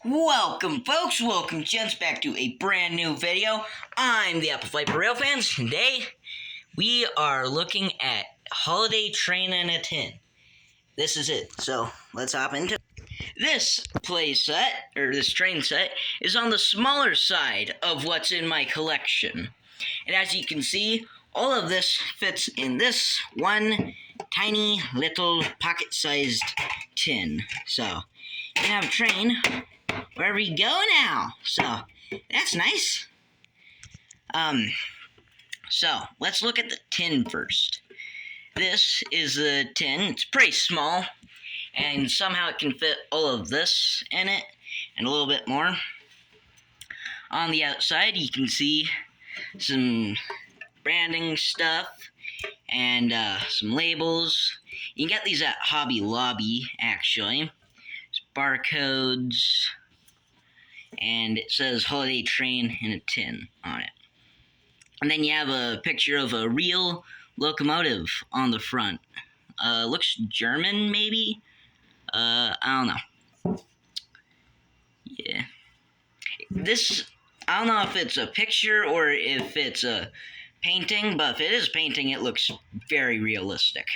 Welcome, folks. Welcome, gents, back to a brand new video. I'm the Apple Viper Rail Fans. Today, we are looking at Holiday Train in a Tin. This is it. So, let's hop into it. This play set, or this train set, is on the smaller side of what's in my collection. And as you can see, all of this fits in this one tiny little pocket-sized tin. So, you have a train wherever you go now. So, that's nice. So, let's look at the tin first. This is the tin. It's pretty small, and somehow it can fit all of this in it, and a little bit more. On the outside, you can see some branding stuff, and some labels. You can get these at Hobby Lobby, actually. There's barcodes, and it says Holiday Train in a Tin on it. And then you have a picture of a real locomotive on the front. Looks German, maybe? I don't know. Yeah. I don't know if it's a picture or if it's a painting, but if it is painting, it looks very realistic.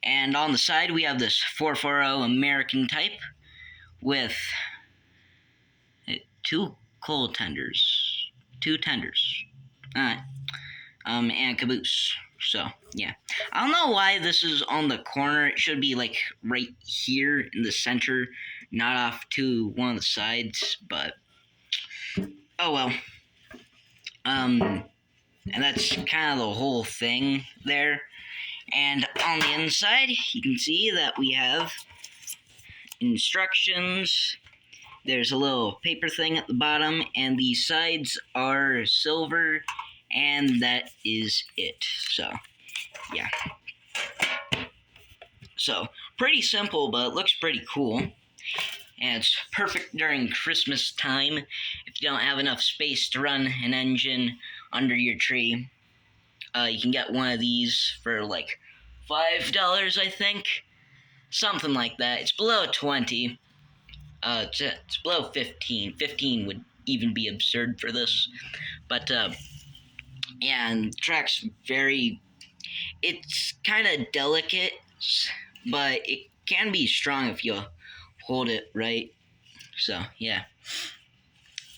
And on the side, we have this 440 American type with two tenders, and caboose. So, yeah. I don't know why this is on the corner. It should be, like, right here in the center, not off to one of the sides, but oh well. And that's kind of the whole thing there. And on the inside, you can see that we have instructions. There's a little paper thing at the bottom, and the sides are silver, and that is it. So, yeah. So, pretty simple, but it looks pretty cool. And it's perfect during Christmas time if you don't have enough space to run an engine under your tree. You can get one of these for like $5, I think. Something like that. It's below 20. It's below 15. 15 would even be absurd for this. But, yeah, and the track's it's kind of delicate, but it can be strong if you hold it right. So, yeah.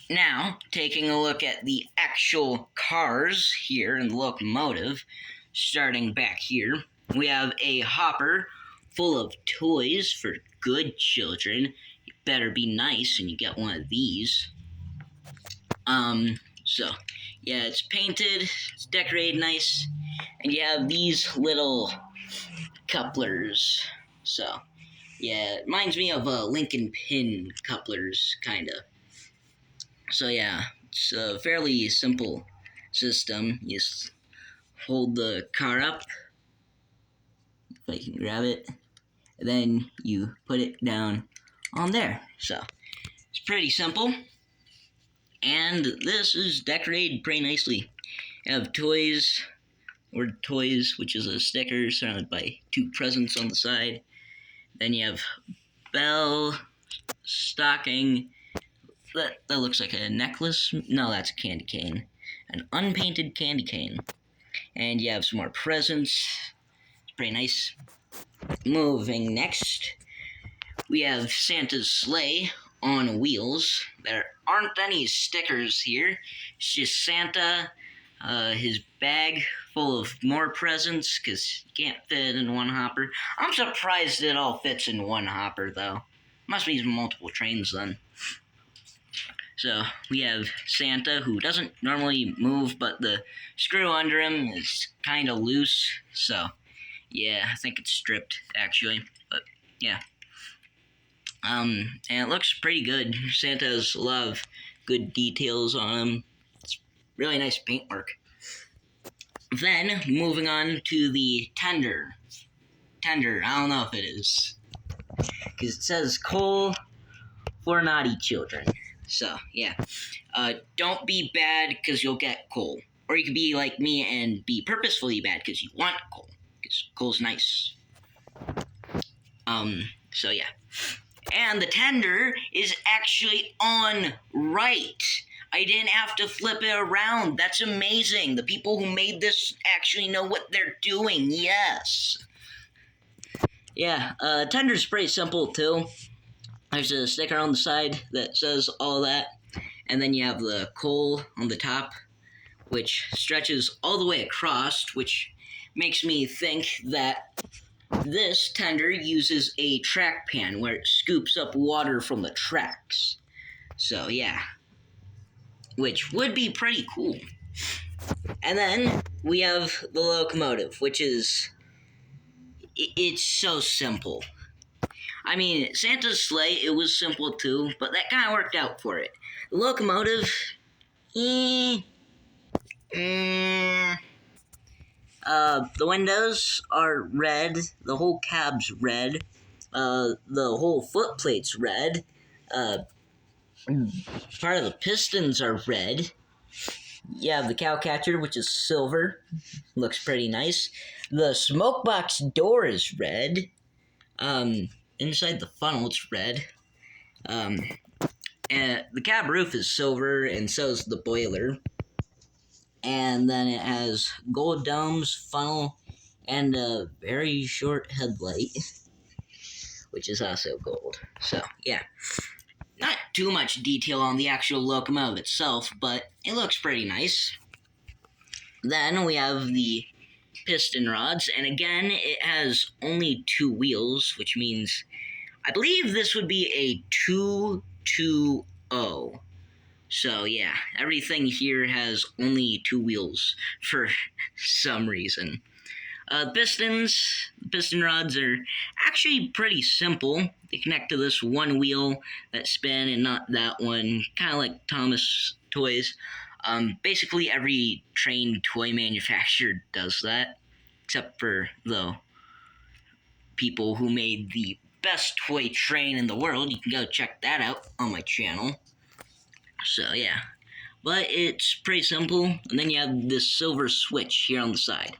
Now, taking a look at the actual cars here in the locomotive, starting back here, we have a hopper full of toys for good children. You better be nice and you get one of these. So, yeah, it's painted, it's decorated nice, and you have these little couplers. So, yeah, it reminds me of Lincoln pin couplers, kinda. So, yeah, it's a fairly simple system. You just hold the car up, if I can grab it, and then you put it down on there. So, it's pretty simple. And this is decorated pretty nicely. You have toys, which is a sticker surrounded by two presents on the side. Then you have bell, stocking. That looks like a necklace. No, that's a candy cane. An unpainted candy cane. And you have some more presents. It's pretty nice. Moving next, we have Santa's sleigh on wheels. There aren't any stickers here. It's just Santa, his bag full of more presents, because you can't fit in one hopper. I'm surprised it all fits in one hopper, though. Must be multiple trains, then. So, we have Santa, who doesn't normally move, but the screw under him is kind of loose. So, yeah, I think it's stripped, actually. But, yeah. And it looks pretty good. Santa has a lot of good details on him. It's really nice paintwork. Then, moving on to the tender. Tender, I don't know if it is. Because it says coal for naughty children. So, yeah. Don't be bad because you'll get coal. Or you could be like me and be purposefully bad because you want coal. Because coal's nice. So, yeah. And the tender is actually on right. I didn't have to flip it around. That's amazing. The people who made this actually know what they're doing. Yes. Yeah, tender's pretty simple too. There's a sticker on the side that says all that. And then you have the coal on the top, which stretches all the way across, which makes me think that this tender uses a track pan where it scoops up water from the tracks. So, yeah. Which would be pretty cool. And then we have the locomotive, which is. It's so simple. I mean, Santa's sleigh, it was simple too, but that kind of worked out for it. The locomotive. The windows are red. The whole cab's red. The whole footplate's red. Part of the pistons are red. You have the cow catcher, which is silver. Looks pretty nice. The smoke box door is red. Inside the funnel, it's red. And the cab roof is silver, and so is the boiler. And then it has gold domes, funnel, and a very short headlight, which is also gold. So, yeah. Not too much detail on the actual locomotive itself, but it looks pretty nice. Then we have the piston rods, and again, it has only 2 wheels, which means I believe this would be a 220. So, yeah, everything here has only 2 wheels for some reason. The piston rods are actually pretty simple. They connect to this one wheel that spin and not that one, kind of like Thomas toys. Basically, every train toy manufacturer does that, except for the people who made the best toy train in the world. You can go check that out on my channel. So, yeah. But it's pretty simple. And then you have this silver switch here on the side.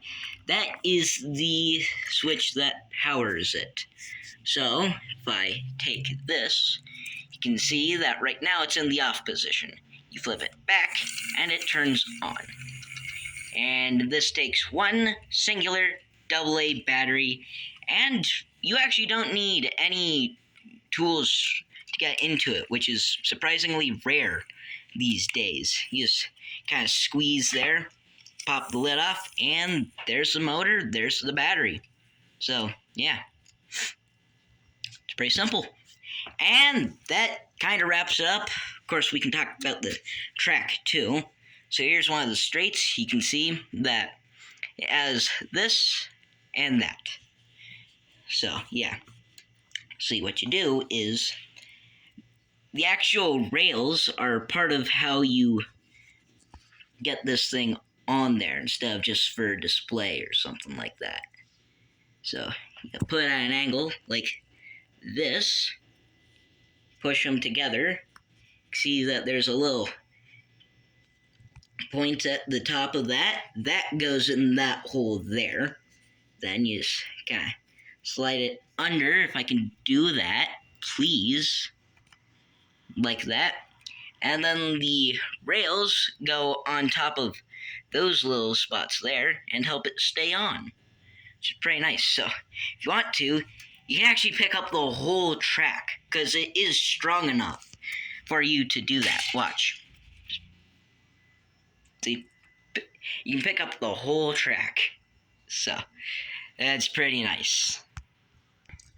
That is the switch that powers it. So, if I take this, you can see that right now it's in the off position. You flip it back, and it turns on. And this takes one singular AA battery, and you actually don't need any tools to get into it, which is surprisingly rare these days. You just kind of squeeze there, pop the lid off, and there's the motor, there's the battery. So, yeah. It's pretty simple. And that kind of wraps it up. Of course, we can talk about the track, too. So here's one of the straights. You can see that it has this and that. So, yeah. See, what you do is the actual rails are part of how you get this thing on there instead of just for display or something like that. So, you put it at an angle like this, push them together, see that there's a little point at the top of that goes in that hole there. Then you just kind of slide it under, if I can do that, please, like that. And then the rails go on top of those little spots there and help it stay on, which is pretty nice. So if you want to, you can actually pick up the whole track, because it is strong enough for you to do that. Watch. See? You can pick up the whole track. So, that's pretty nice.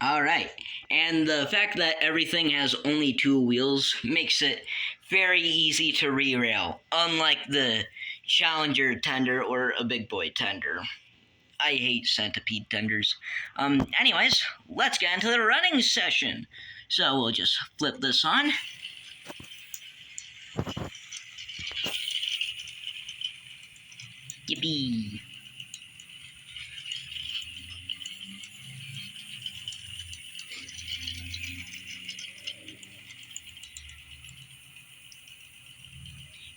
Alright, and the fact that everything has only 2 wheels makes it very easy to re-rail, unlike the Challenger tender or a Big Boy tender. I hate centipede tenders. Anyways, let's get into the running session. So we'll just flip this on. Yippee!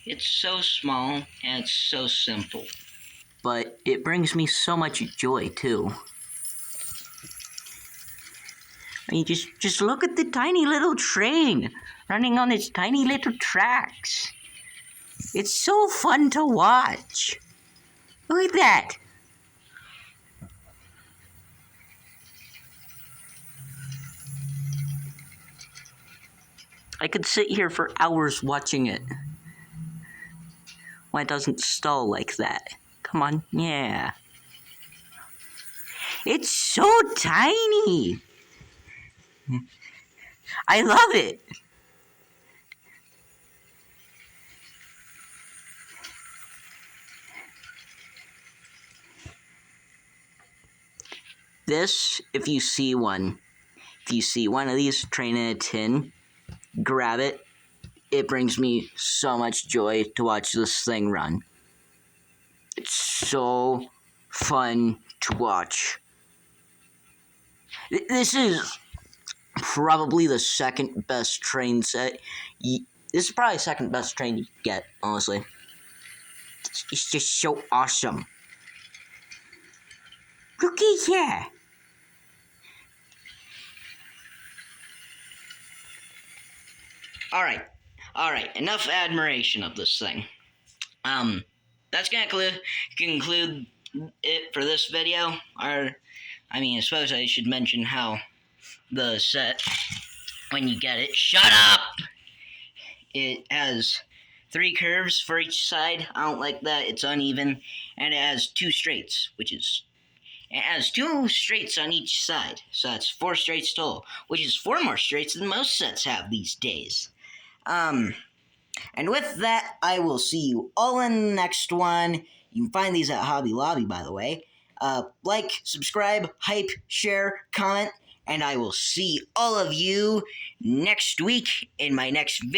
It's so small and it's so simple. But it brings me so much joy too. I mean, just look at the tiny little train running on its tiny little tracks. It's so fun to watch. Look at that. I could sit here for hours watching it. Why it doesn't stall like that? Come on, yeah. It's so tiny. I love it. This, if you see one of these train in a tin, grab it. It brings me so much joy to watch this thing run. It's so fun to watch. This is probably the second best train set. This is probably the second best train you get, honestly. It's just so awesome. Look at that. Alright, enough admiration of this thing. That's gonna conclude it for this video. I suppose I should mention how the set, when you get it, shut up! It has 3 curves for each side. I don't like that, it's uneven. And it has 2 straights, it has 2 straights on each side. So that's 4 straights total, which is 4 more straights than most sets have these days. And with that, I will see you all in the next one. You can find these at Hobby Lobby, by the way. Like, subscribe, hype, share, comment, and I will see all of you next week in my next video.